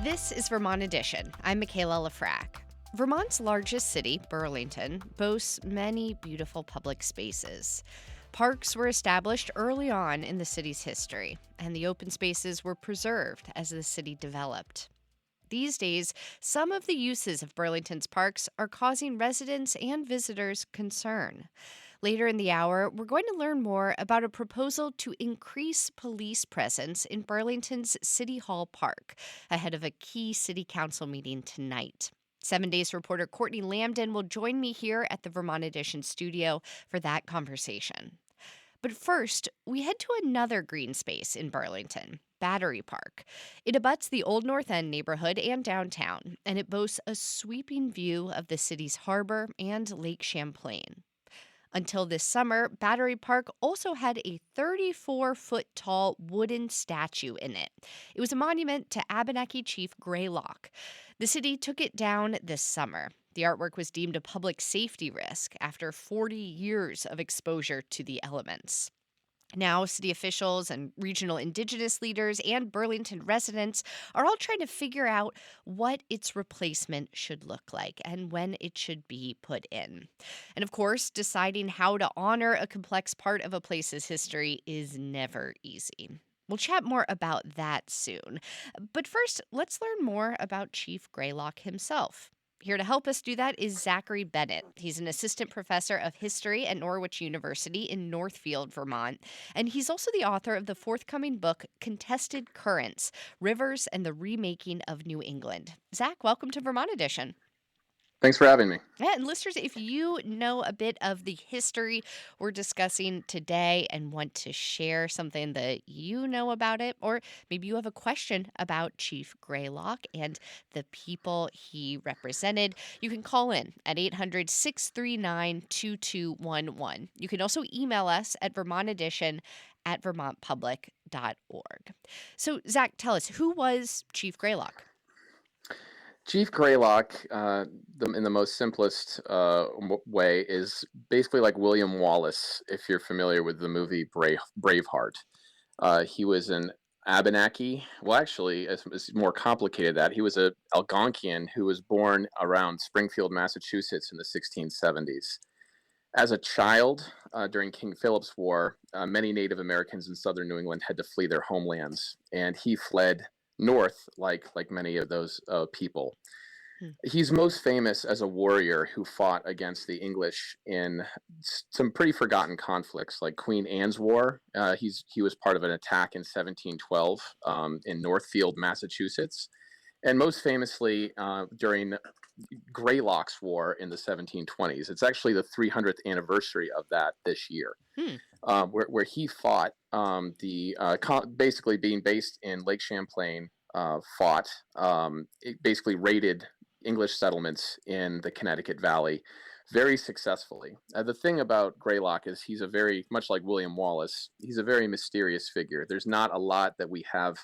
This is Vermont Edition. I'm Michaela Lafrac. Vermont's largest city, Burlington, boasts many beautiful public spaces. Parks were established early on in the city's history, and the open spaces were preserved as the city developed. These days, some of the uses of Burlington's parks are causing residents and visitors concern. Later in the hour, we're going to learn more about a proposal to increase police presence in Burlington's City Hall Park ahead of a key city council meeting tonight. 7 Days reporter Courtney Lamdin will join me here at the Vermont Edition studio for that conversation. But first, we head to another green space in Burlington, Battery Park. It abuts the Old North End neighborhood and downtown, and it boasts a sweeping view of the city's harbor and Lake Champlain. Until this summer, Battery Park also had a 34-foot-tall wooden statue in it. It was a monument to Abenaki Chief Greylock. The city took it down this summer. The artwork was deemed a public safety risk after 40 years of exposure to the elements. Now, city officials and regional Indigenous leaders and Burlington residents are all trying to figure out what its replacement should look like and when it should be put in. And of course, deciding how to honor a complex part of a place's history is never easy. We'll chat more about that soon. But first, let's learn more about Chief Greylock himself. Here to help us do that is Zachary Bennett. He's an assistant professor of history at Norwich University in Northfield, Vermont. And he's also the author of the forthcoming book, Contested Currents, Rivers and the Remaking of New England. Zach, welcome to Vermont Edition. Thanks for having me. Yeah, and listeners, if you know a bit of the history we're discussing today and want to share something that you know about it, or maybe you have a question about Chief Greylock and the people he represented, you can call in at 800-639-2211. You can also email us at vermontedition@vermontpublic.org. So, Zach, tell us, who was Chief Greylock? Chief Greylock, in the most simplest way, is basically like William Wallace, if you're familiar with the movie Braveheart. He was an Abenaki. Well, actually, it's more complicated than that. He was an Algonquian who was born around Springfield, Massachusetts in the 1670s. As a child, during King Philip's War, many Native Americans in southern New England had to flee their homelands, and he fled north like many of those people. He's most famous as a warrior who fought against the English in some pretty forgotten conflicts, like Queen Anne's War. He was part of an attack in 1712 in Northfield, Massachusetts, and most famously during Greylock's War in the 1720s. It's actually the 300th anniversary of that this year. Where he fought, basically being based in Lake Champlain, it basically raided English settlements in the Connecticut Valley very successfully. The thing about Greylock is he's much like William Wallace, he's a very mysterious figure. There's not a lot that we have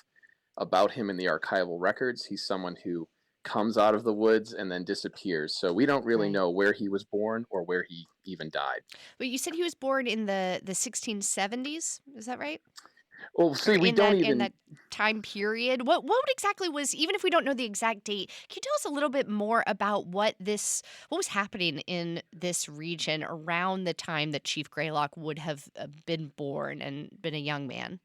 about him in the archival records. He's someone who comes out of the woods and then disappears. So we don't really know where he was born or where he even died. But you said he was born in the 1670s. Is that right? Well, see, in that time period. What exactly was, even if we don't know the exact date, can you tell us a little bit more about what was happening in this region around the time that Chief Greylock would have been born and been a young man?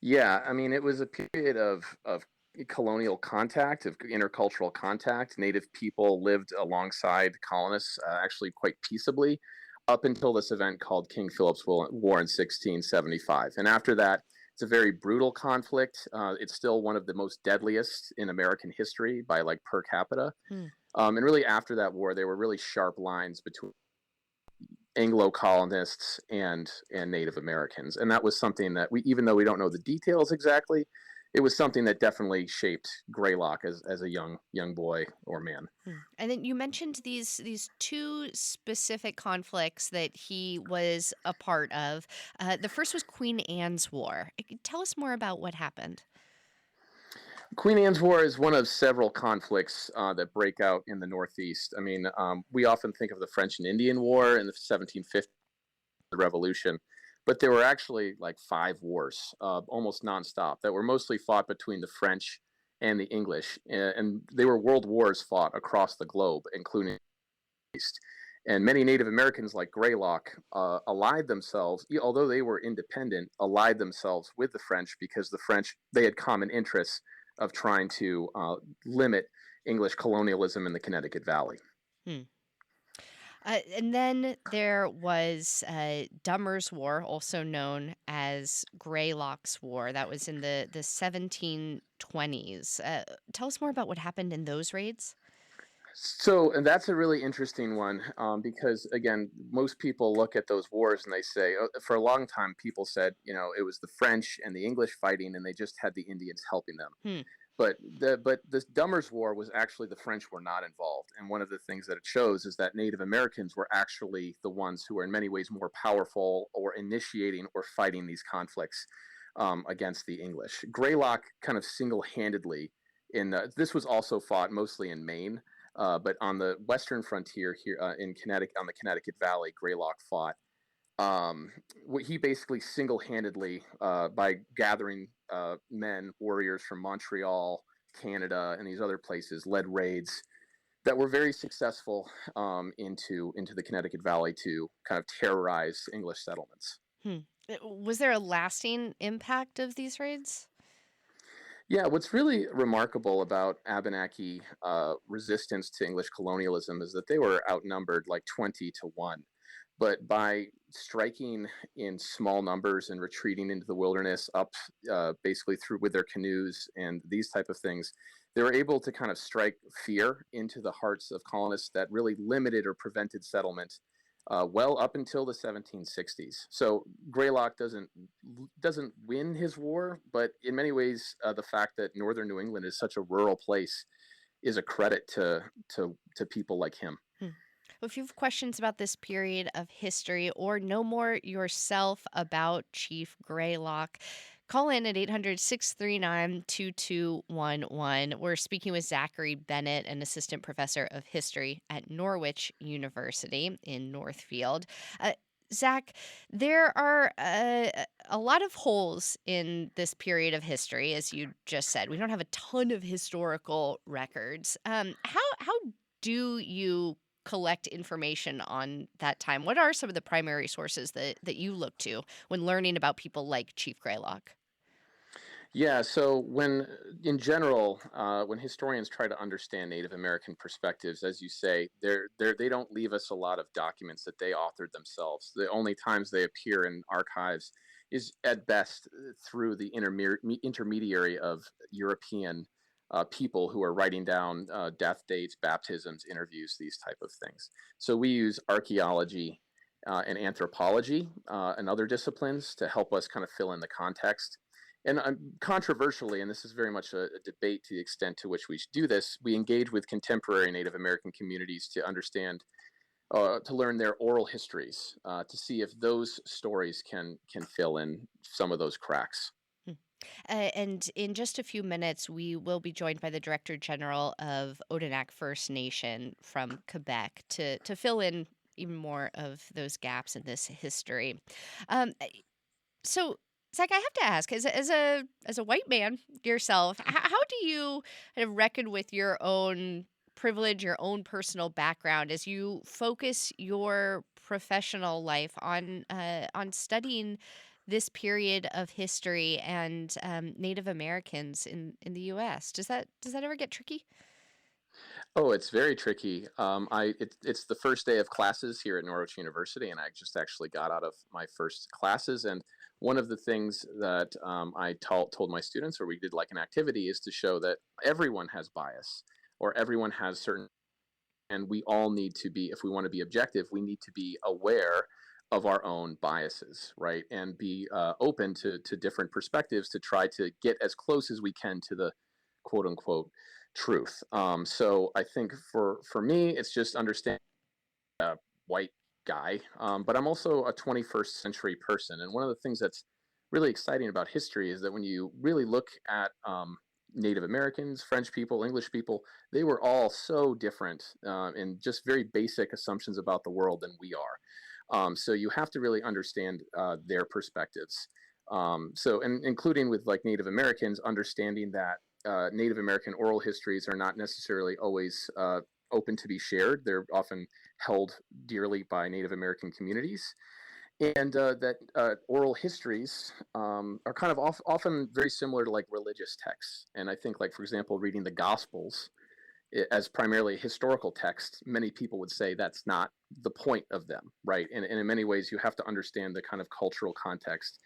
Yeah, I mean, it was a period of colonial contact, of intercultural contact. Native people lived alongside colonists actually quite peaceably up until this event called King Philip's War in 1675. And after that, it's a very brutal conflict. It's still one of the most deadliest in American history by per capita. And really after that war, there were really sharp lines between Anglo colonists and Native Americans. And that was something that even though we don't know the details exactly, it was something that definitely shaped Greylock as a young boy or man. And then you mentioned these two specific conflicts that he was a part of. The first was Queen Anne's War. Tell us more about what happened. Queen Anne's War is one of several conflicts that break out in the Northeast. I mean, we often think of the French and Indian War in the 1750s, the Revolution. But there were actually 5 wars, almost nonstop, that were mostly fought between the French and the English, and they were world wars fought across the globe, including the East. And many Native Americans, like Greylock, allied themselves, although they were independent, allied themselves with the French because the French, they had common interests of trying to limit English colonialism in the Connecticut Valley. Hmm. And then there was Dummer's War, also known as Greylock's War. That was in the 1720s. Tell us more about what happened in those raids. So, and that's a really interesting one because, again, most people look at those wars and they say, for a long time, people said, it was the French and the English fighting, and they just had the Indians helping them. Hmm. But this Dummer's War was actually the French were not involved, and one of the things that it shows is that Native Americans were actually the ones who were in many ways more powerful or initiating or fighting these conflicts against the English. Greylock kind of single-handedly this was also fought mostly in Maine, but on the western frontier here in Connecticut, on the Connecticut Valley, Greylock fought. He basically single-handedly, by gathering men, warriors from Montreal, Canada, and these other places, led raids that were very successful into the Connecticut Valley to kind of terrorize English settlements. Hmm. Was there a lasting impact of these raids? Yeah, what's really remarkable about Abenaki resistance to English colonialism is that they were outnumbered like 20 to 1. But by striking in small numbers and retreating into the wilderness up basically through with their canoes and these type of things, they were able to kind of strike fear into the hearts of colonists that really limited or prevented settlement well up until the 1760s. So Greylock doesn't win his war, but in many ways, the fact that northern New England is such a rural place is a credit to people like him. Hmm. Well, if you have questions about this period of history or know more yourself about Chief Greylock, call in at 800-639-2211. We're speaking with Zachary Bennett, an assistant professor of history at Norwich University in Northfield. Uh, Zach, there are a lot of holes in this period of history, as you just said. We don't have a ton of historical records. How do you collect information on that time? What are some of the primary sources that you look to when learning about people like Chief Greylock? Yeah, so in general, when historians try to understand Native American perspectives, as you say, they don't leave us a lot of documents that they authored themselves. The only times they appear in archives is at best through the intermediary of European people who are writing down death dates, baptisms, interviews, these type of things. So we use archaeology and anthropology and other disciplines to help us kind of fill in the context. And controversially, and this is very much a debate to the extent to which we should do this, we engage with contemporary Native American communities to understand, to learn their oral histories, to see if those stories can fill in some of those cracks. Hmm. And in just a few minutes, we will be joined by the Director General of Odanak First Nation from Quebec to fill in even more of those gaps in this history. Um, So, Zach, I have to ask, as a white man yourself, how do you kind of reckon with your own privilege, your own personal background, as you focus your professional life on studying this period of history and Native Americans in the U.S.? Does that ever get tricky? Oh, it's very tricky. It's the first day of classes here at Norwich University, and I just actually got out of my first classes. And one of the things that I told my students, or we did like an activity, is to show that everyone has bias, or everyone has certain, and we all need to be, if we want to be objective, we need to be aware of our own biases, right, and be open to different perspectives to try to get as close as we can to the quote unquote truth. So I think for me, it's just understanding white guy, but I'm also a 21st century person. And one of the things that's really exciting about history is that when you really look at Native Americans, French people, English people, they were all so different in just very basic assumptions about the world than we are. So you have to really understand their perspectives. And including with like Native Americans, understanding that Native American oral histories are not necessarily always open to be shared. They're often held dearly by Native American communities, and that oral histories are kind of often very similar to like religious texts. And I think, like for example, reading the Gospels as primarily a historical text, many people would say that's not the point of them, right? And in many ways, you have to understand the kind of cultural context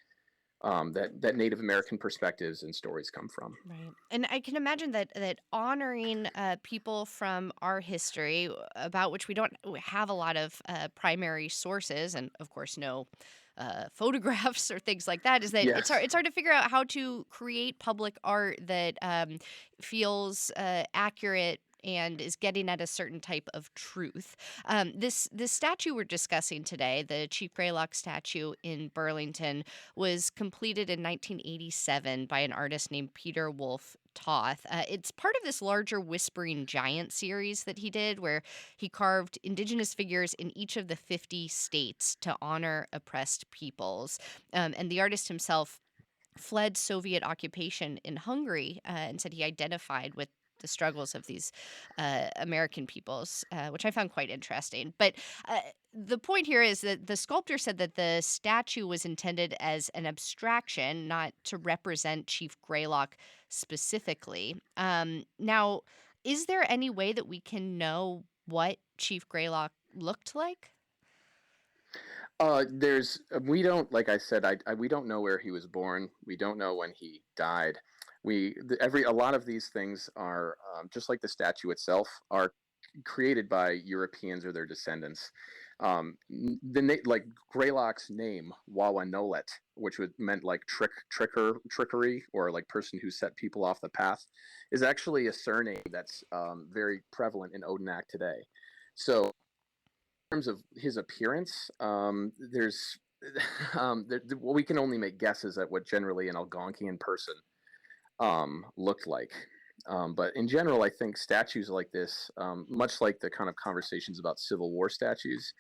that Native American perspectives and stories come from. Right. And I can imagine that honoring people from our history, about which we don't have a lot of primary sources, and of course no photographs or things like that, is that Yes. it's hard to figure out how to create public art that feels accurate and is getting at a certain type of truth. This statue we're discussing today, the Chief Greylock statue in Burlington, was completed in 1987 by an artist named Peter Wolf Toth. It's part of this larger Whispering Giant series that he did, where he carved Indigenous figures in each of the 50 states to honor oppressed peoples. And the artist himself fled Soviet occupation in Hungary, and said he identified with the struggles of these American peoples, which I found quite interesting. But the point here is that the sculptor said that the statue was intended as an abstraction, not to represent Chief Greylock specifically. Now, is there any way that we can know what Chief Greylock looked like? There's we don't like I said we don't know where he was born. We don't know when he died. Every a lot of these things are just like the statue itself are created by Europeans or their descendants. Like Greylock's name Wawanolet, which meant like trickery, or like person who set people off the path, is actually a surname that's very prevalent in Odanak today. So terms of his appearance, there's well, we can only make guesses at what generally an Algonquian person looked like. But in general, I think statues like this, much like the kind of conversations about Civil War statues,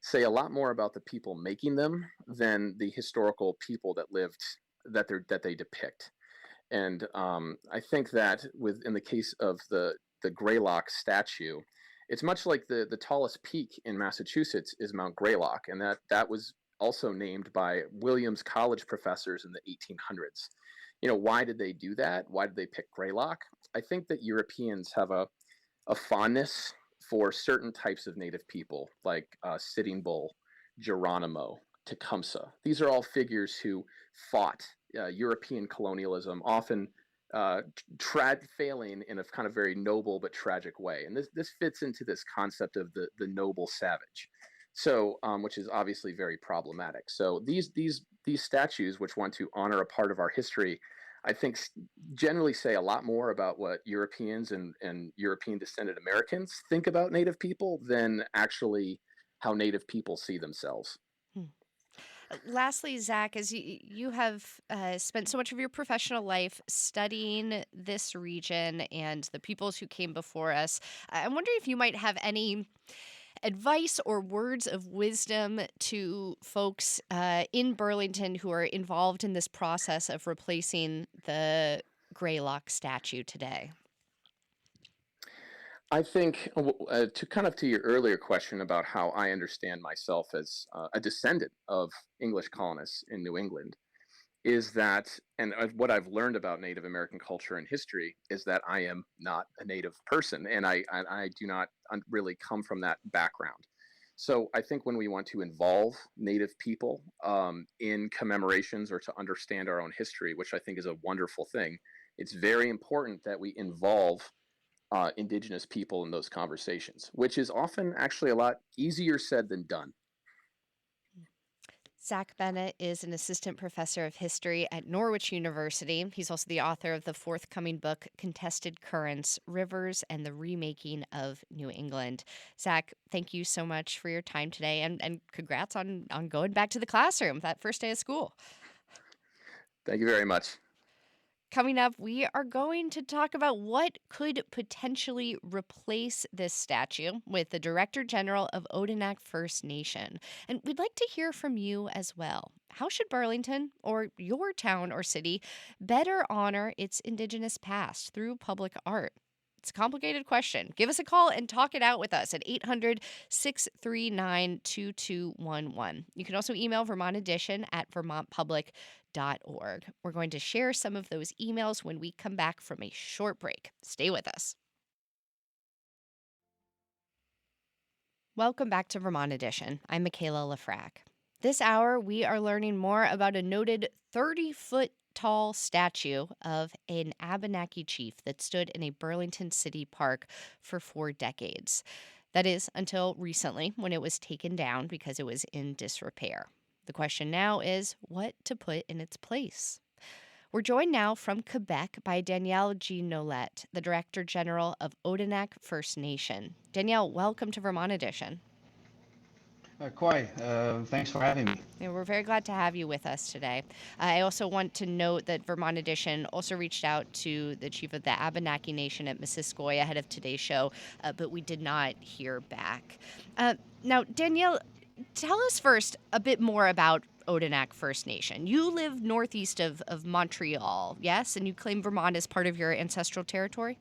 say a lot more about the people making them than the historical people that lived that they depict. And I think that in the case of the Greylock statue, it's much like the tallest peak in Massachusetts is Mount Greylock, and that was also named by Williams College professors in the 1800s. Why did they do that? Why did they pick Greylock? I think that Europeans have a fondness for certain types of native people, like Sitting Bull, Geronimo, Tecumseh. These are all figures who fought European colonialism, often failing in a kind of very noble but tragic way. And this fits into this concept of the noble savage. So, which is obviously very problematic. So these statues, which want to honor a part of our history, I think generally say a lot more about what Europeans and European descended Americans think about Native people than actually how Native people see themselves. Hmm. Lastly, Zach, as you have spent so much of your professional life studying this region and the peoples who came before us, I'm wondering if you might have any advice or words of wisdom to folks in Burlington who are involved in this process of replacing the Greylock statue today. I think to your earlier question about how I understand myself as a descendant of English colonists in New England, is that, and what I've learned about Native American culture and history is that I am not a Native person, and I do not really come from that background. So I think when we want to involve Native people in commemorations or to understand our own history, which I think is a wonderful thing, it's very important that we involve Indigenous people in those conversations, which is often actually a lot easier said than done. Zach Bennett is an assistant professor of history at Norwich University. He's also the author of the forthcoming book, Contested Currents, Rivers and the Remaking of New England. Zach, thank you so much for your time today, and congrats on going back to the classroom that first day of school. Thank you very much. Coming up, we are going to talk about what could potentially replace this statue with the Director General of Odanak First Nation. And we'd like to hear from you as well. how should Burlington or your town or city better honor its Indigenous past through public art? It's a complicated question. Give us a call and talk it out with us at 800-639-2211. You can also email Vermont Edition at vermontpublic.org. We're going to share some of those emails when we come back from a short break. Stay with us. Welcome back to Vermont Edition. I'm Michaela Lafrac. This hour, we are learning more about a noted 30-foot tall statue of an Abenaki chief that stood in a Burlington city park for 4 decades. That is, until recently when it was taken down because it was in disrepair. The question now is what to put in its place. We're joined now from Quebec by Danielle G. Nolette, the Director General of Odanak First Nation. Danielle, welcome to Vermont Edition. Thanks for having me. And we're very glad to have you with us today. I also want to note that Vermont Edition also reached out to the chief of the Abenaki Nation at Missisquoi ahead of today's show, but we did not hear back. Now, Danielle, tell us first a bit more about Odanak First Nation. You live northeast of Montreal, yes? And you claim Vermont as part of your ancestral territory?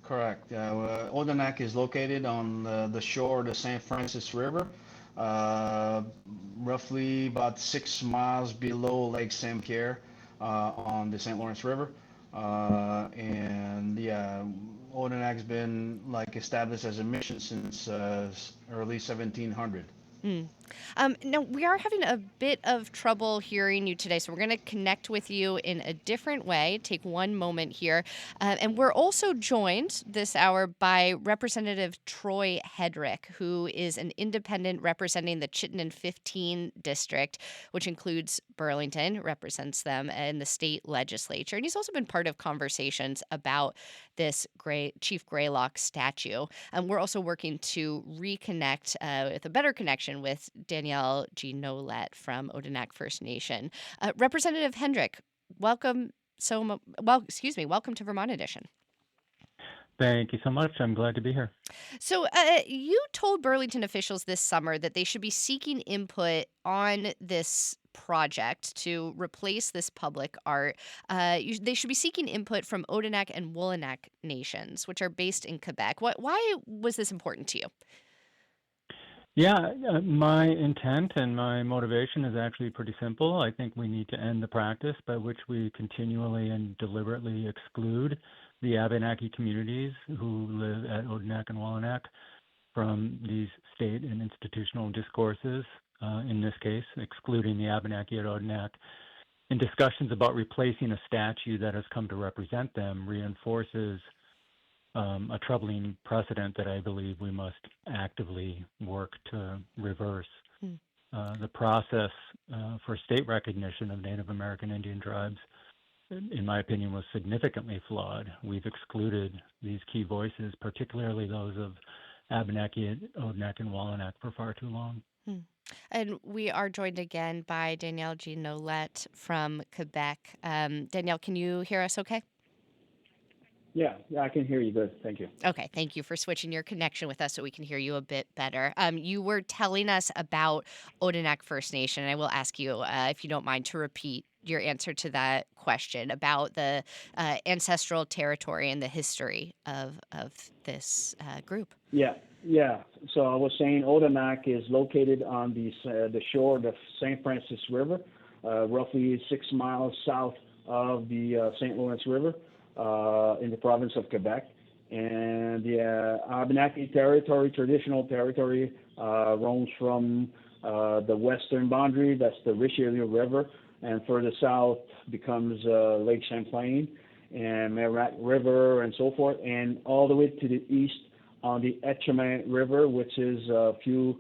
Correct. Odanak is located on the shore of the St. Francis River, roughly about 6 miles below Lake Saint Pierre on the St. Lawrence River. Odanak's been established as a mission since early 1700. Now, we are having a bit of trouble hearing you today, so we're going to connect with you in a different way. Take one moment here. And we're also joined this hour by Representative Troy Hedrick, who is an independent representing the Chittenden 15 district, which includes Burlington, represents them in the state legislature. And he's also been part of conversations about this Chief Greylock statue. And we're also working to reconnect with a better connection with Danielle G. Nolette from Odanak First Nation. Representative Hendrick, welcome to Vermont Edition. Thank you so much. I'm glad to be here. So you told Burlington officials this summer that they should be seeking input on this project to replace this public art. They should be seeking input from Odanak and Wolanak nations, which are based in Quebec. Why was this important to you? Yeah, my intent and my motivation is actually pretty simple. I think we need to end the practice by which we continually and deliberately exclude the Abenaki communities who live at Odanak and Wolanak from these state and institutional discourses, in this case, excluding the Abenaki at Odanak. In discussions about replacing a statue that has come to represent them reinforces a troubling precedent that I believe we must actively work to reverse. The process for state recognition of Native American Indian tribes, in my opinion, was significantly flawed. We've excluded these key voices, particularly those of Abenaki, Odanak, and Wolanak, for far too long. And we are joined again by Danielle G. Nolette from Quebec. Danielle, can you hear us okay? Yeah, I can hear you good. Thank you. Okay, thank you for switching your connection with us so we can hear you a bit better. You were telling us about Odanak First Nation, and I will ask you, if you don't mind, to repeat your answer to that question about the ancestral territory and the history of this group. Yeah. So I was saying Odanak is located on the shore of the St. Francis River, roughly 6 miles south of the St. Lawrence River. In the province of Quebec. And the Abenaki territory, traditional territory, roams from the western boundary, that's the Richelieu River, and further south becomes Lake Champlain and Merak River and so forth, and all the way to the east on the Etchemin River, which is a few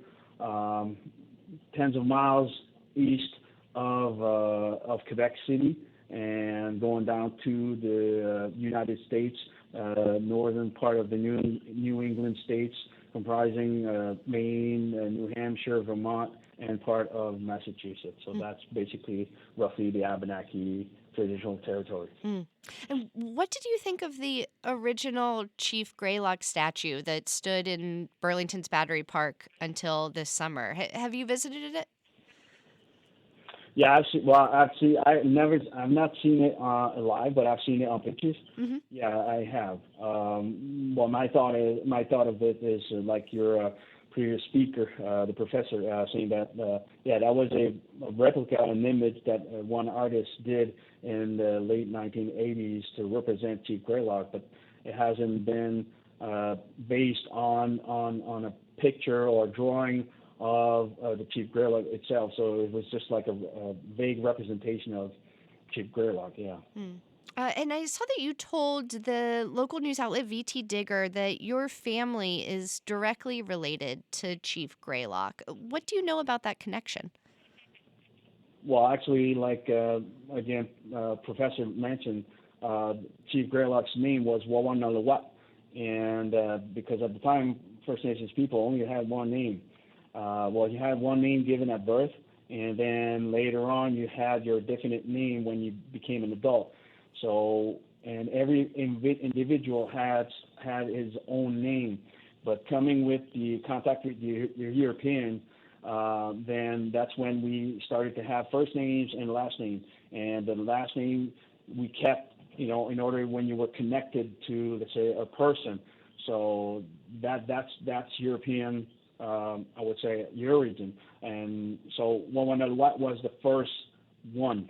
tens of miles east of Quebec City, and going down to the United States, northern part of the New England states, comprising Maine, New Hampshire, Vermont, and part of Massachusetts. So that's basically roughly the Abenaki traditional territory. And what did you think of the original Chief Greylock statue that stood in Burlington's Battery Park until this summer? Have you visited it? Yeah, I've not seen it live, but I've seen it on pictures. Hmm. Yeah, I have. Well, my thought of it is like your previous speaker, the professor, saying that yeah, that was a replica, an image that one artist did in the late 1980s to represent Chief Greylock, but it hasn't been based on a picture or drawing of the Chief Greylock itself. So it was just like a vague representation of Chief Greylock. Yeah. Mm. And I saw that you told the local news outlet VT Digger that your family is directly related to Chief Greylock. What do you know about that connection? Well, actually, like again, Professor mentioned, Chief Greylock's name was Wawanalawat, and because at the time First Nations people only had one name. Well, you had one name given at birth, and then later on you had your definite name when you became an adult. So, and every individual had his own name, but coming with the contact with the European, then that's when we started to have first names and last names. And the last name we kept, in order when you were connected to, let's say, a person. So that's European. I would say your origin. And so Wawanalewat was the first one.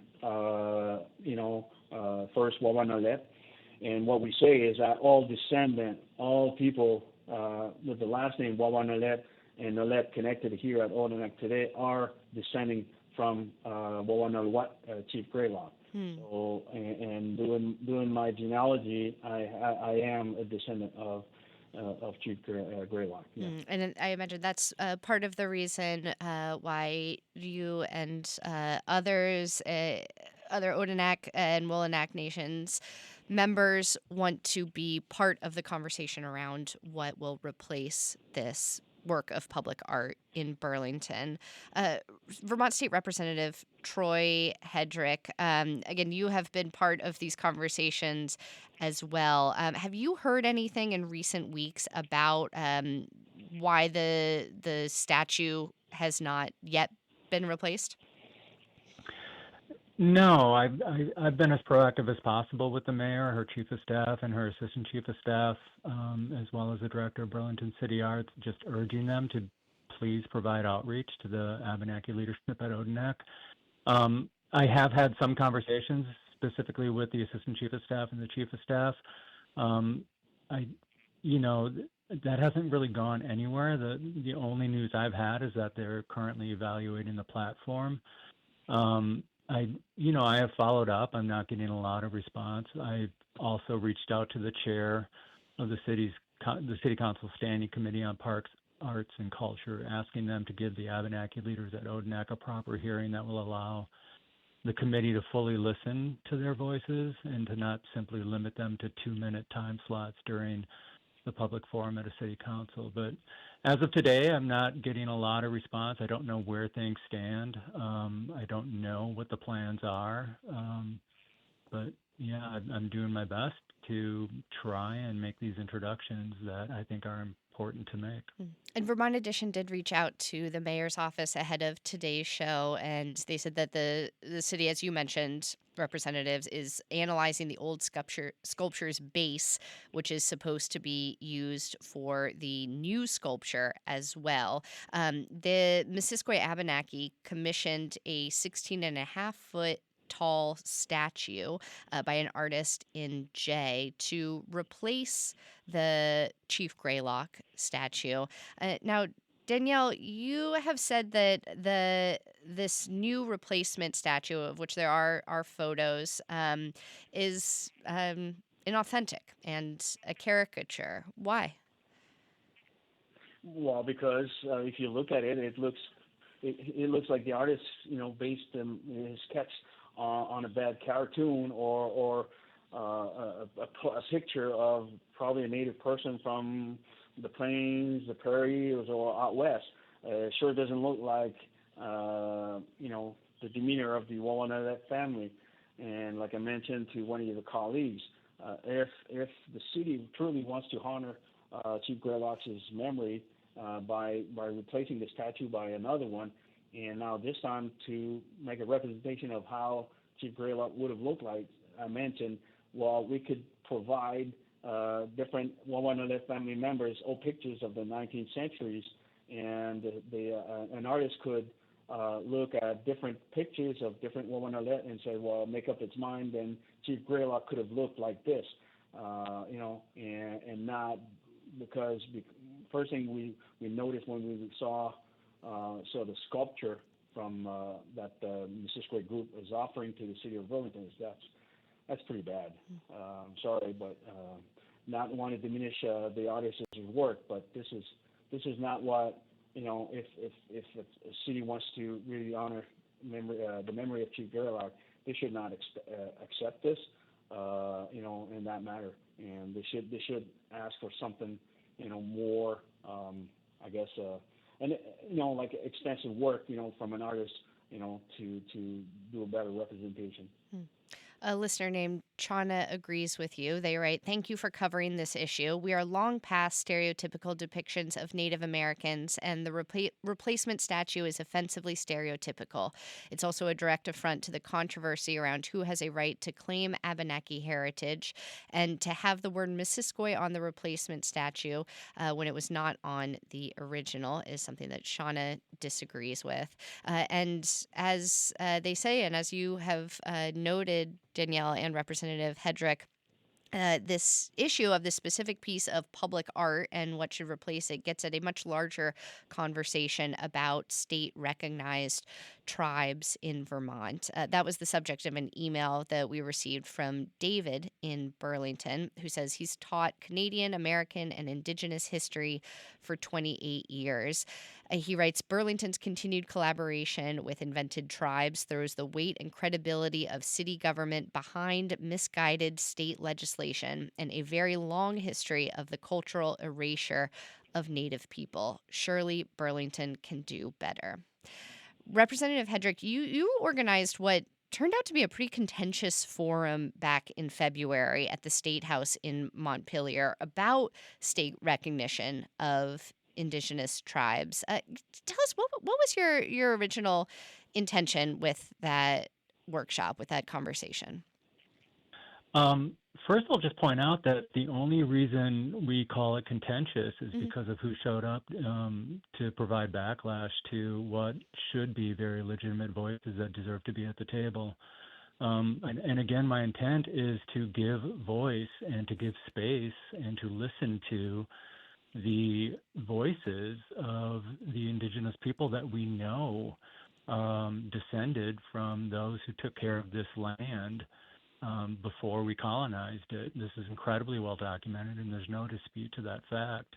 First Wawanalet. And what we say is that all people with the last name Wawanalet and Nalet connected here at Odanak today are descending from Wawanalewat, Chief Greylock. So, and doing my genealogy, I am a descendant of Chief Greylock. Yeah. And I imagine that's part of the reason why you and others, other Odanak and Wolanak nations members want to be part of the conversation around what will replace this work of public art in Burlington. Vermont State Representative Troy Hedrick, again, you have been part of these conversations as well. Have you heard anything in recent weeks about why the statue has not yet been replaced? No, I've been as proactive as possible with the mayor, her chief of staff, and her assistant chief of staff, as well as the director of Burlington City Arts, just urging them to please provide outreach to the Abenaki leadership at Odanak. I have had some conversations specifically with the assistant chief of staff and the chief of staff. That hasn't really gone anywhere. The only news I've had is that they're currently evaluating the platform. I have followed up. I'm not getting a lot of response. I also reached out to the chair of the city council standing committee on parks, arts, and culture, asking them to give the Abenaki leaders at Odanak a proper hearing that will allow the committee to fully listen to their voices and to not simply limit them to 2-minute time slots during the public forum at a city council. But as of today, I'm not getting a lot of response. I don't know where things stand. I don't know what the plans are. But yeah, I'm doing my best to try and make these introductions that I think are important to make. And Vermont Edition did reach out to the mayor's office ahead of today's show, and they said that the city, as you mentioned, representatives, is analyzing the old sculpture's base, which is supposed to be used for the new sculpture as well. The Missisquoi Abenaki commissioned a 16.5-foot tall statue by an artist in Jay to replace the Chief Greylock statue. Now, Danielle, you have said that this new replacement statue, of which there are photos, is inauthentic and a caricature. Why? Well, because if you look at it, it looks like the artist, based his sketch on a bad cartoon or a picture of probably a native person from the plains, the prairies, or out west. It sure doesn't look like, the demeanor of the Wawanalek family. And like I mentioned to one of your colleagues, if the city truly wants to honor Chief Greylock's memory by replacing the statue by another one, And now this time to make a representation of how Chief Greylock would have looked like, I mentioned, well, we could provide different Wawanale family members old pictures of the 19th centuries, and an artist could look at different pictures of different Wawanale and say, well, make up its mind, and Chief Greylock could have looked like this, and not because first thing we noticed when we saw the sculpture from that Missisquoi group is offering to the city of Burlington is that's pretty bad. Sorry, but not want to diminish the artist's work, but this is not what if a city wants to really honor the memory of Chief Greylock, they should not accept this, in that matter, and they should ask for something, more, I guess, and like extensive work, from an artist, to do a better representation. A listener named Chana agrees with you. They write, "Thank you for covering this issue. We are long past stereotypical depictions of Native Americans, and the replacement statue is offensively stereotypical. It's also a direct affront to the controversy around who has a right to claim Abenaki heritage, and to have the word Missisquoi on the replacement statue when it was not on the original is something that Shauna disagrees with. And as they say, and as you have noted, Danielle and Representative Hedrick, this issue of this specific piece of public art and what should replace it gets at a much larger conversation about state recognized tribes in Vermont. That was the subject of an email that we received from David in Burlington, who says he's taught Canadian, American, and Indigenous history for 28 years. He writes, Burlington's continued collaboration with invented tribes throws the weight and credibility of city government behind misguided state legislation and a very long history of the cultural erasure of Native people. Surely Burlington can do better. Representative Hedrick, you organized what turned out to be a pretty contentious forum back in February at the State House in Montpelier about state recognition of Indigenous tribes. Tell us, what was your original intention with that workshop, with that conversation? First, I'll just point out that the only reason we call it contentious is because of who showed up to provide backlash to what should be very legitimate voices that deserve to be at the table. And again, my intent is to give voice and to give space and to listen to the voices of the Indigenous people that we know descended from those who took care of this land before we colonized it. This is incredibly well documented, and there's no dispute to that fact.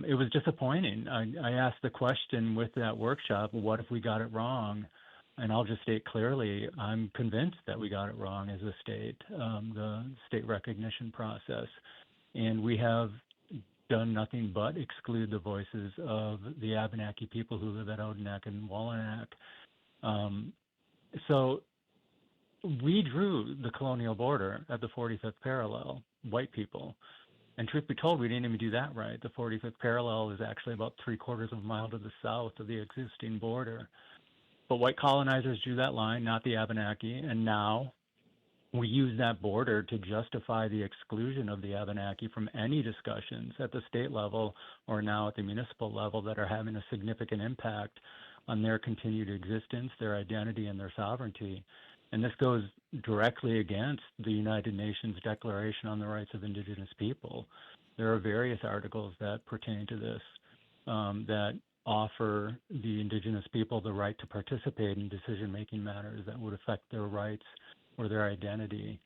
It was disappointing. I asked the question with that workshop, what if we got it wrong? And I'll just state clearly, I'm convinced that we got it wrong as a state, the state recognition process. And we have done nothing but exclude the voices of the Abenaki people who live at Odanak and Wallanack. So we drew the colonial border at the 45th parallel, white people. And truth be told, we didn't even do that right. The 45th parallel is actually about 3/4 of a mile to the south of the existing border. But white colonizers drew that line, not the Abenaki, and now we use that border to justify the exclusion of the Abenaki from any discussions at the state level or now at the municipal level that are having a significant impact on their continued existence, their identity, and their sovereignty. And this goes directly against the United Nations Declaration on the Rights of Indigenous People. There are various articles that pertain to this that offer the Indigenous people the right to participate in decision-making matters that would affect their rights or their identity,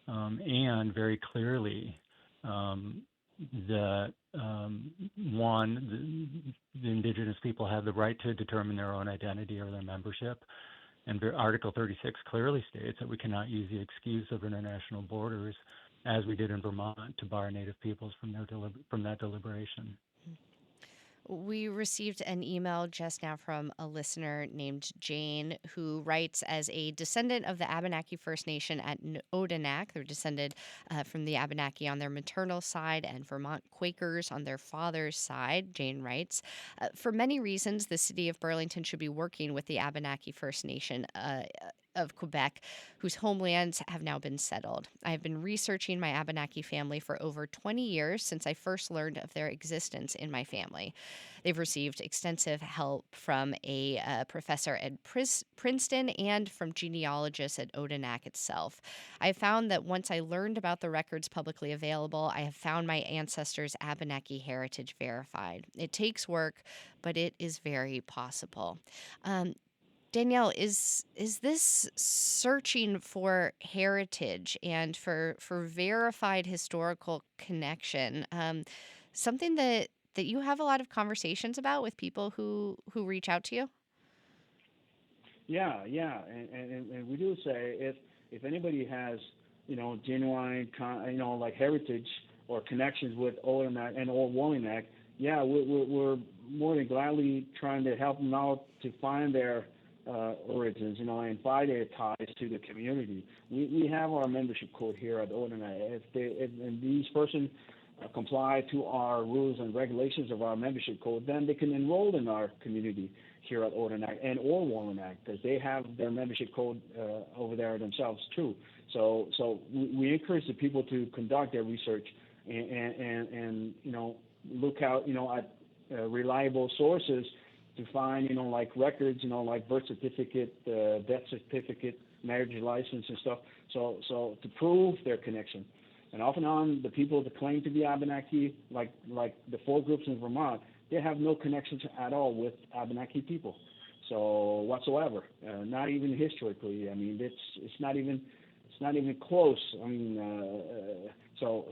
and very clearly that the Indigenous people have the right to determine their own identity or their membership. And Article 36 clearly states that we cannot use the excuse of international borders, as we did in Vermont, to bar Native peoples from that deliberation. We received an email just now from a listener named Jane who writes as a descendant of the Abenaki First Nation at Odanak. They're descended from the Abenaki on their maternal side and Vermont Quakers on their father's side. Jane writes, for many reasons, the city of Burlington should be working with the Abenaki First Nation of Quebec, whose homelands have now been settled. I have been researching my Abenaki family for over 20 years since I first learned of their existence in my family. They've received extensive help from a professor at Princeton and from genealogists at Odanak itself. I have found that once I learned about the records publicly available, I have found my ancestors' Abenaki heritage verified. It takes work, but it is very possible. Danielle, is this searching for heritage and for verified historical connection something that you have a lot of conversations about with people who reach out to you? Yeah, and we do say if anybody has genuine like heritage or connections with Odanak and or Wollinack, yeah, we're more than gladly trying to help them out to find their origins, and find their ties to the community. We have our membership code here at Odanak. If these persons comply to our rules and regulations of our membership code, then they can enroll in our community here at Odanak and or Wollinack, because they have their membership code over there themselves too. So we encourage the people to conduct their research and look out at reliable sources to find like records, like birth certificate, death certificate, marriage license and stuff. So to prove their connection. And off and on, the people that claim to be Abenaki, like the 4 groups in Vermont, they have no connections at all with Abenaki people, so whatsoever. Not even historically. I mean, it's not even close. I mean, so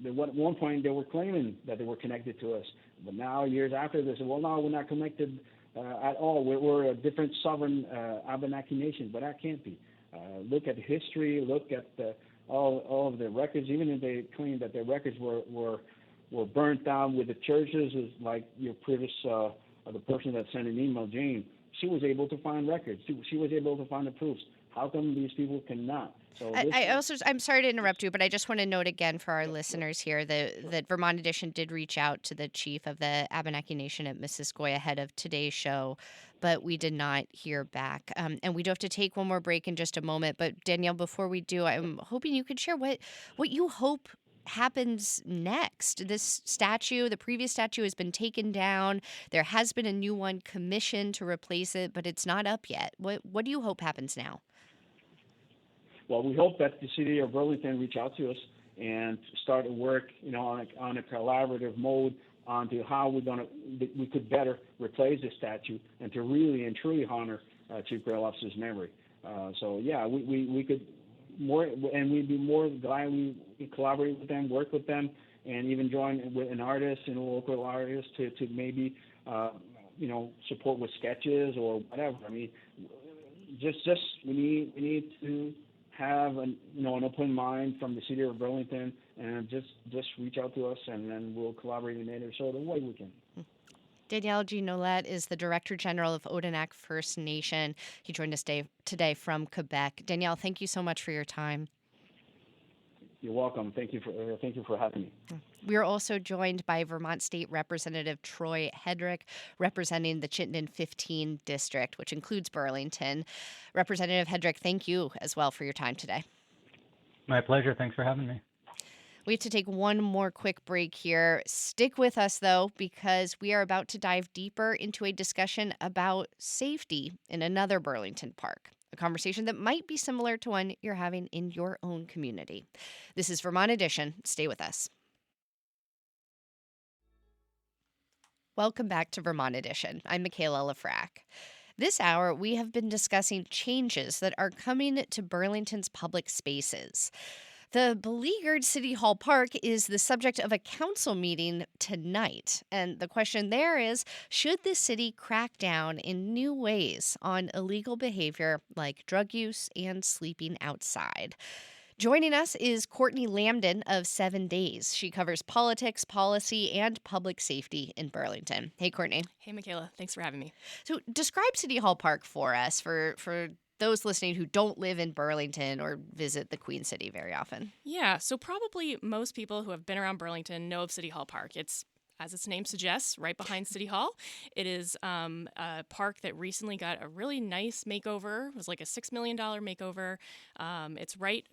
at one point they were claiming that they were connected to us, but now years after they said, well, no, we're not connected at all. We're a different sovereign Abenaki nation, but that can't be. Look at the history. Look at all of the records. Even if they claim that their records were burnt down with the churches, is like your previous the person that sent an email, Jane. She was able to find records. She was able to find the proofs. How come these people cannot? So I'm sorry to interrupt you, but I just want to note again for our listeners here that Vermont Edition did reach out to the chief of the Abenaki Nation at Missisquoi ahead of today's show, but we did not hear back. And we do have to take one more break in just a moment. But Danielle, before we do, I'm hoping you could share what you hope happens next. This statue, the previous statue, has been taken down. There has been a new one commissioned to replace it, but it's not up yet. What do you hope happens now? Well, we hope that the city of Burlington reach out to us and start to work, on a collaborative mode onto how we could better replace the statue and to really and truly honor Chief Gray Lobster's memory. So yeah, we could more, and we'd be more glad we collaborate with them, work with them, and even join with an artist and a local artist to maybe support with sketches or whatever. I mean, just we need to have an open mind from the city of Burlington, and just reach out to us, and then we'll collaborate in any sort of way we can. Danielle G. Nolet is the Director General of Odanak First Nation. He joined us today from Quebec. Danielle, thank you so much for your time. You're welcome. Thank you for having me. We are also joined by Vermont State Representative Troy Hedrick, representing the Chittenden 15 district, which includes Burlington. Representative Hedrick, thank you as well for your time today. My pleasure. Thanks for having me. We have to take one more quick break here. Stick with us, though, because we are about to dive deeper into a discussion about safety in another Burlington park. A conversation that might be similar to one you're having in your own community. This is Vermont Edition. Stay with us. Welcome back to Vermont Edition. I'm Michaela Lafrac. This hour, we have been discussing changes that are coming to Burlington's public spaces. The beleaguered City Hall Park is the subject of a council meeting tonight. And the question there is, should the city crack down in new ways on illegal behavior like drug use and sleeping outside? Joining us is Courtney Lamdin of 7 Days. She covers politics, policy, and public safety in Burlington. Hey, Courtney. Hey, Michaela. Thanks for having me. So describe City Hall Park for us, for those listening who don't live in Burlington or visit the Queen City very often. Yeah, so probably most people who have been around Burlington know of City Hall Park. It's, as its name suggests, right behind City Hall. It is a park that recently got a really nice makeover. It was like a $6 million makeover. It's right,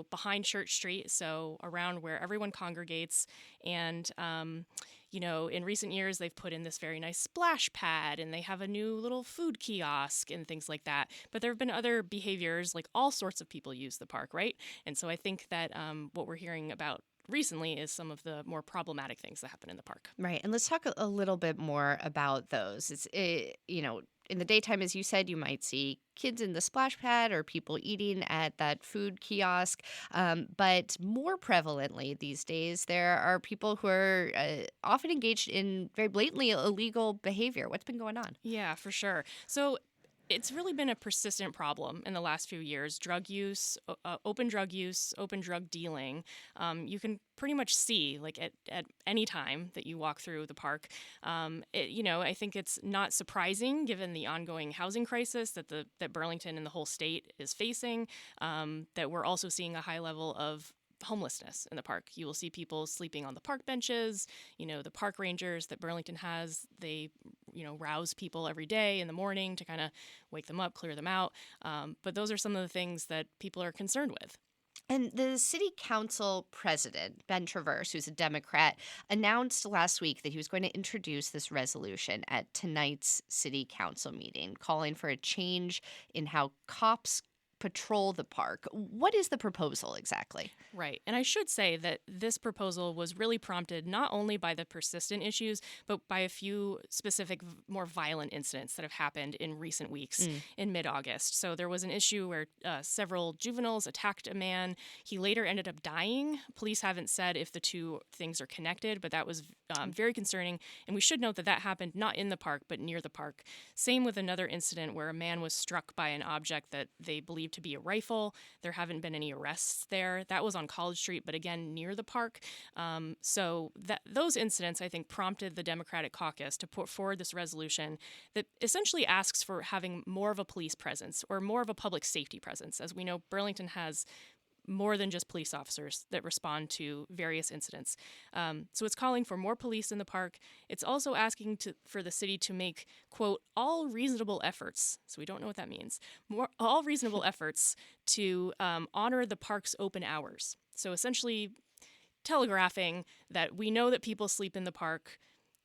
behind Church Street, so around where everyone congregates. And in recent years, they've put in this very nice splash pad, and they have a new little food kiosk and things like that. But there have been other behaviors, like all sorts of people use the park, right? And so I think that what we're hearing about recently is some of the more problematic things that happen in the park. Right. And let's talk a little bit more about those. In the daytime, as you said, you might see kids in the splash pad or people eating at that food kiosk. But more prevalently these days, there are people who are often engaged in very blatantly illegal behavior. What's been going on? Yeah, for sure. So it's really been a persistent problem in the last few years. Drug use, open drug dealing. You can pretty much see, like at any time that you walk through the park. I think it's not surprising given the ongoing housing crisis that Burlington and the whole state is facing. That we're also seeing a high level of homelessness in the park. You will see people sleeping on the park benches. The park rangers that Burlington has, they rouse people every day in the morning to kind of wake them up, clear them out. But those are some of the things that people are concerned with. And the city council president, Ben Traverse, who's a Democrat, announced last week that he was going to introduce this resolution at tonight's city council meeting, calling for a change in how cops patrol the park. What is the proposal exactly? Right. And I should say that this proposal was really prompted not only by the persistent issues, but by a few specific, more violent incidents that have happened in recent weeks in mid-August. So there was an issue where several juveniles attacked a man. He later ended up dying. Police haven't said if the two things are connected, but that was very concerning. And we should note that happened not in the park, but near the park. Same with another incident where a man was struck by an object that they believed to be a rifle. There haven't been any arrests there. That was on College Street, but again, near the park. So those incidents, I think, prompted the Democratic caucus to put forward this resolution that essentially asks for having more of a police presence or more of a public safety presence. As we know, Burlington has more than just police officers that respond to various incidents. So it's calling for more police in the park. It's also asking for the city to make, quote, all reasonable efforts. So we don't know what that means. All reasonable efforts to honor the park's open hours. So essentially telegraphing that we know that people sleep in the park.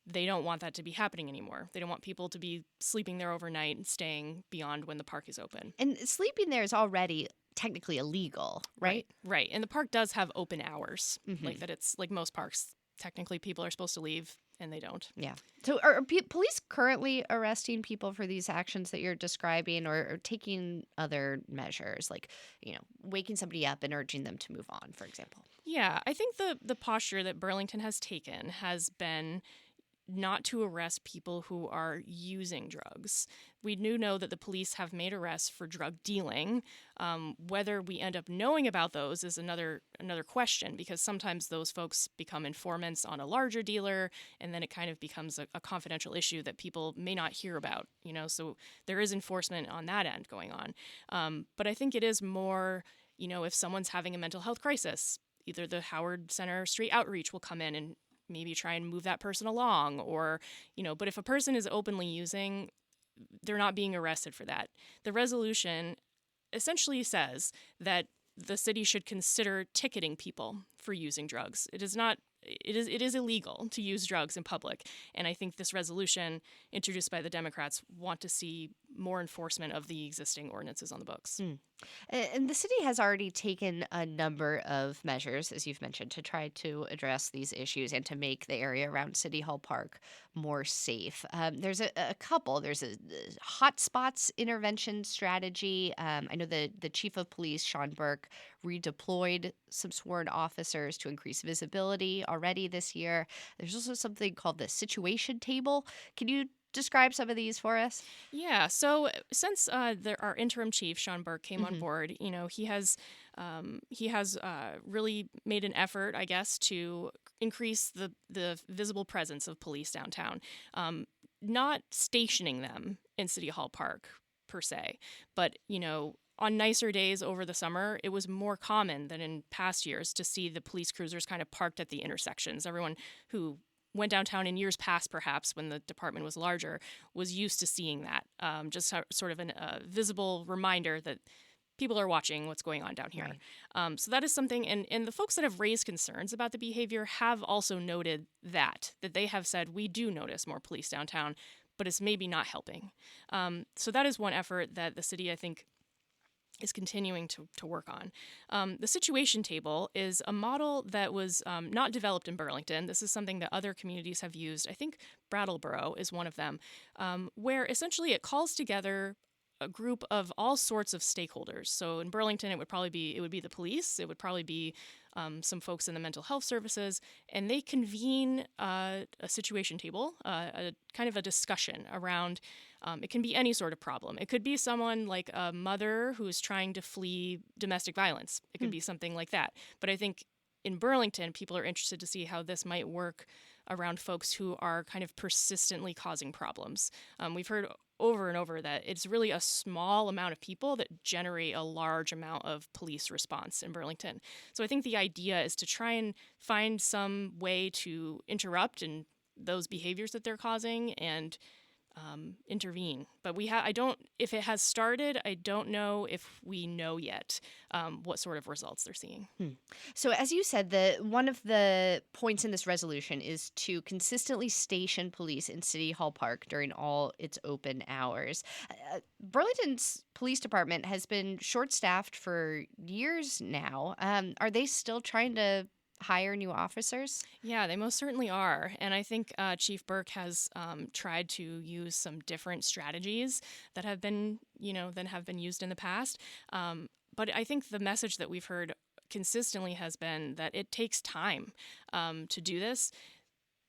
They don't want that to be happening anymore. They don't want people to be sleeping there overnight and staying beyond when the park is open. And sleeping there is already technically illegal, right? Right. And the park does have open hours, like that. It's like most parks. Technically, people are supposed to leave, and they don't. Yeah. So are police currently arresting people for these actions that you're describing, or taking other measures, like, waking somebody up and urging them to move on, for example? Yeah, I think the posture that Burlington has taken has been not to arrest people who are using drugs. We do know that the police have made arrests for drug dealing. Whether we end up knowing about those is another question, because sometimes those folks become informants on a larger dealer, and then it kind of becomes a confidential issue that people may not hear about. So there is enforcement on that end going on. But I think it is more, if someone's having a mental health crisis, either the Howard Center Street Outreach will come in and maybe try and move that person along, or, but if a person is openly using, they're not being arrested for that. The resolution essentially says that the city should consider ticketing people for using drugs. It is illegal to use drugs in public. And I think this resolution introduced by the Democrats want to see more enforcement of the existing ordinances on the books. And the city has already taken a number of measures, as you've mentioned, to try to address these issues and to make the area around City Hall Park more safe. There's a couple. There's a hotspots intervention strategy. I know the chief of police, Sean Burke, redeployed some sworn officers to increase visibility already this year. There's also something called the situation table. Can you describe some of these for us? Yeah. So since our interim chief Sean Burke came on board, he has really made an effort, I guess, to increase the visible presence of police downtown. Not stationing them in City Hall Park per se, but on nicer days over the summer, it was more common than in past years to see the police cruisers kind of parked at the intersections. Everyone who went downtown in years past, perhaps when the department was larger, was used to seeing that. Just sort of a visible reminder that people are watching what's going on down here. Right. So that is something, and the folks that have raised concerns about the behavior have also noted that they have said, we do notice more police downtown, but it's maybe not helping. So that is one effort that the city, I think, is continuing to work on. The situation table is a model that was not developed in Burlington. This is something that other communities have used. I think Brattleboro is one of them, where essentially it calls together a group of all sorts of stakeholders. So in Burlington, it would be the police. It would probably be some folks in the mental health services, and they convene a situation table, a kind of a discussion around. It can be any sort of problem. It could be someone like a mother who's trying to flee domestic violence. It could be something like that. But I think in Burlington, people are interested to see how this might work around folks who are kind of persistently causing problems. We've heard over and over that it's really a small amount of people that generate a large amount of police response in Burlington. So I think the idea is to try and find some way to interrupt and those behaviors that they're causing and intervene. But if it has started, I don't know if we know yet what sort of results they're seeing. So as you said, one of the points in this resolution is to consistently station police in City Hall Park during all its open hours. Burlington's police department has been short-staffed for years now. Are they still trying to hire new officers? Yeah, they most certainly are. And I think Chief Burke has tried to use some different strategies that have been used in the past. But I think the message that we've heard consistently has been that it takes time to do this.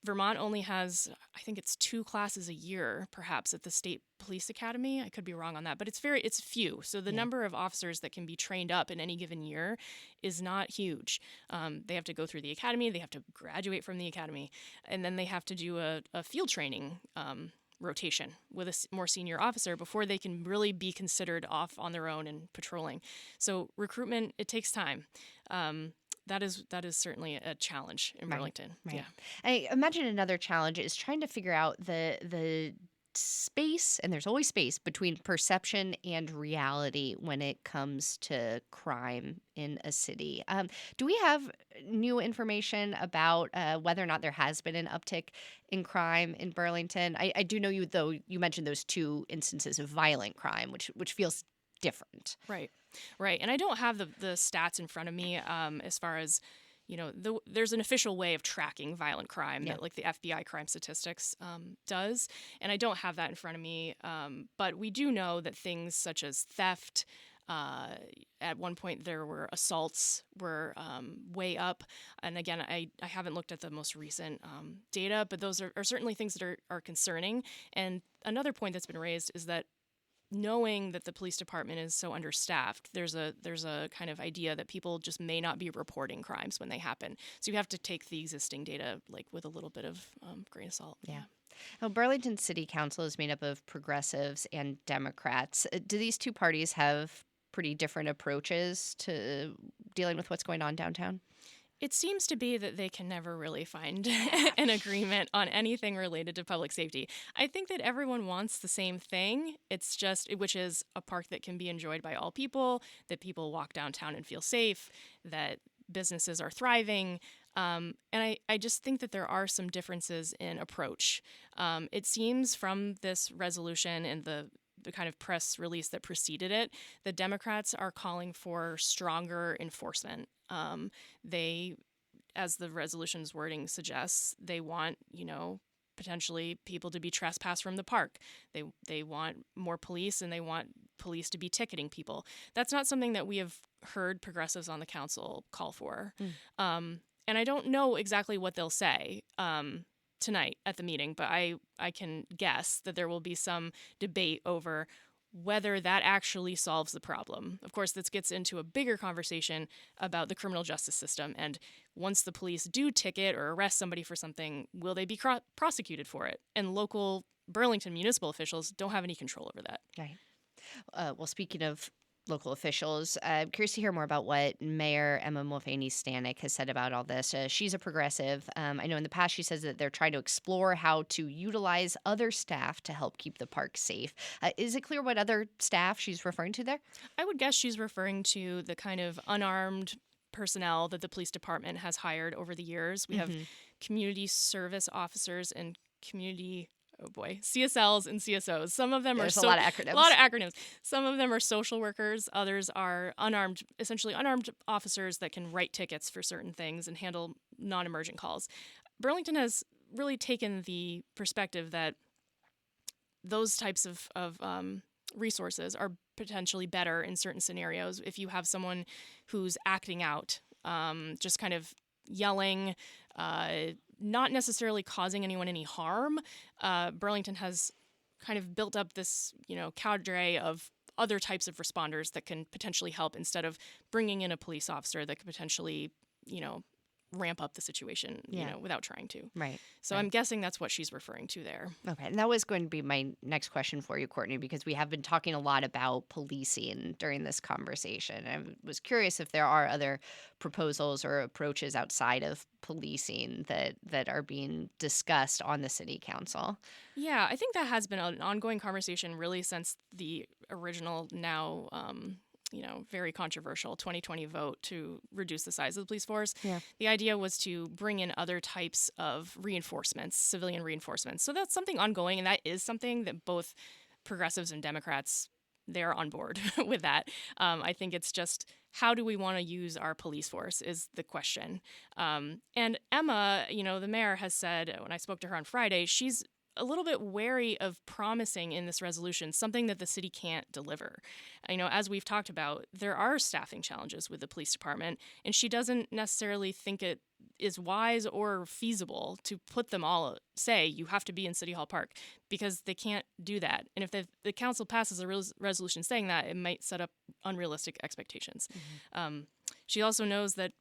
Vermont only has, I think it's 2 classes a year, perhaps, at the State Police Academy. I could be wrong on that, but it's few. So the number of officers that can be trained up in any given year is not huge. They have to go through the academy, they have to graduate from the academy, and then they have to do a field training rotation with a more senior officer before they can really be considered off on their own and patrolling. So recruitment, it takes time. That is certainly a challenge in Burlington. Right. Yeah. I imagine another challenge is trying to figure out the space, and there's always space, between perception and reality when it comes to crime in a city. Do we have new information about whether or not there has been an uptick in crime in Burlington? I do know you mentioned those 2 instances of violent crime, which feels different. Right. And I don't have the stats in front of me as far as, there's an official way of tracking violent crime that like the FBI crime statistics does. And I don't have that in front of me. But we do know that things such as theft, at one point there were assaults were way up. And again, I haven't looked at the most recent data, but those are certainly things that are concerning. And another point that's been raised is that knowing that the police department is so understaffed, there's a kind of idea that people just may not be reporting crimes when they happen. So you have to take the existing data with a little bit of grain of salt. Yeah. Now, Burlington City Council is made up of progressives and Democrats. Do these 2 parties have pretty different approaches to dealing with what's going on downtown? It seems to be that they can never really find an agreement on anything related to public safety. I think that everyone wants the same thing. It's which is a park that can be enjoyed by all people, that people walk downtown and feel safe, that businesses are thriving. And I just think that there are some differences in approach. It seems from this resolution and the kind of press release that preceded it, the Democrats are calling for stronger enforcement. They, as the resolution's wording suggests, they want, potentially people to be trespassed from the park. They want more police, and they want police to be ticketing people. That's not something that we have heard progressives on the council call for. And I don't know exactly what they'll say. tonight at the meeting, but I can guess that there will be some debate over whether that actually solves the problem. Of course, this gets into a bigger conversation about the criminal justice system, and once the police do ticket or arrest somebody for something, will they be prosecuted for it? And local Burlington municipal officials don't have any control over that. Right. Well, speaking of local officials, I'm curious to hear more about what Mayor Emma Mulvaney-Stanek has said about all this. She's a progressive. I know in the past she says that they're trying to explore how to utilize other staff to help keep the park safe. Is it clear what other staff she's referring to there? I would guess she's referring to the kind of unarmed personnel that the police department has hired over the years. We have community service officers and CSLs and CSOs. Some of them There's are a lot of acronyms. A lot of acronyms. Some of them are social workers. Others are essentially unarmed officers that can write tickets for certain things and handle non-emergent calls. Burlington has really taken the perspective that those types of resources are potentially better in certain scenarios. If you have someone who's acting out, just kind of yelling, not necessarily causing anyone any harm. Burlington has kind of built up this, cadre of other types of responders that can potentially help instead of bringing in a police officer that could potentially, ramp up the situation, without trying to. Right. So I'm guessing that's what she's referring to there. Okay. And that was going to be my next question for you, Courtney, because we have been talking a lot about policing during this conversation. I was curious if there are other proposals or approaches outside of policing that are being discussed on the city council. Yeah, I think that has been an ongoing conversation really since the original now very controversial 2020 vote to reduce the size of the police force. Yeah. The idea was to bring in other types of reinforcements, civilian reinforcements. So that's something ongoing, and that is something that both progressives and Democrats, they're on board with that. I think it's just, how do we want to use our police force is the question. And Emma, the mayor, has said, when I spoke to her on Friday, she's a little bit wary of promising in this resolution something that the city can't deliver. As we've talked about, there are staffing challenges with the police department, and she doesn't necessarily think it is wise or feasible to put them all, say, you have to be in City Hall Park, because they can't do that. And if the council passes a resolution saying that, it might set up unrealistic expectations. She also knows that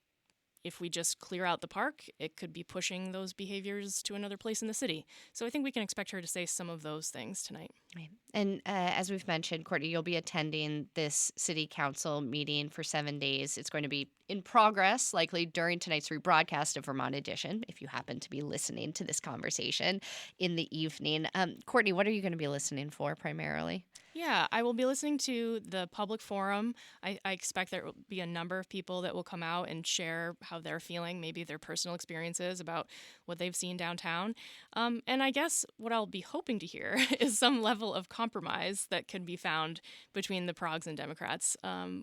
if we just clear out the park, it could be pushing those behaviors to another place in the city. So I think we can expect her to say some of those things tonight. Right. And as we've mentioned, Courtney, you'll be attending this city council meeting for 7 days. It's going to be in progress, likely during tonight's rebroadcast of Vermont Edition, if you happen to be listening to this conversation in the evening. Courtney, what are you going to be listening for primarily? Yeah, I will be listening to the public forum. I expect there will be a number of people that will come out and share how they're feeling, maybe their personal experiences about what they've seen downtown. And I guess what I'll be hoping to hear is some level of compromise that can be found between the Progs and Democrats.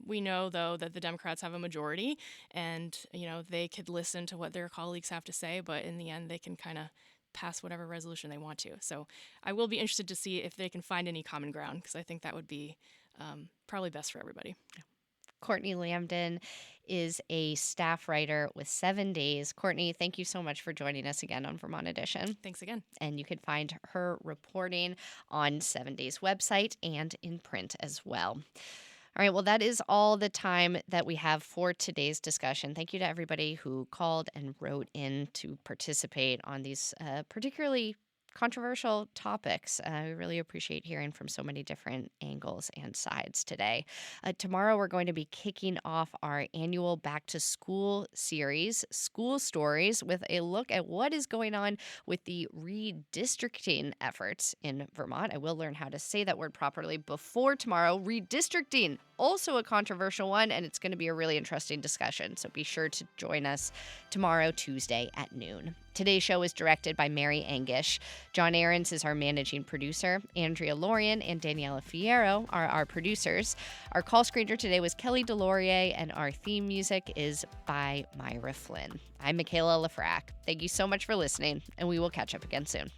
We know, though, that the Democrats have a majority, and they could listen to what their colleagues have to say, but in the end, they can kind of pass whatever resolution they want to. So I will be interested to see if they can find any common ground, because I think that would be probably best for everybody. Courtney Lamdin is a staff writer with 7 days. Courtney, thank you so much for joining us again on Vermont Edition. Thanks again. And you can find her reporting on 7 Days website and in print as well. All right, well, that is all the time that we have for today's discussion. Thank you to everybody who called and wrote in to participate on these particularly controversial topics. We really appreciate hearing from so many different angles and sides today. Tomorrow, we're going to be kicking off our annual Back to School series, School Stories, with a look at what is going on with the redistricting efforts in Vermont. I will learn how to say that word properly before tomorrow. Redistricting, also a controversial one, and it's going to be a really interesting discussion. So be sure to join us tomorrow, Tuesday at noon. Today's show is directed by Mary Angish. John Ahrens is our managing producer. Andrea Lorien and Daniela Fierro are our producers. Our call screener today was Kelly Delorier, and our theme music is by Myra Flynn. I'm Michaela Lafrac. Thank you so much for listening, and we will catch up again soon.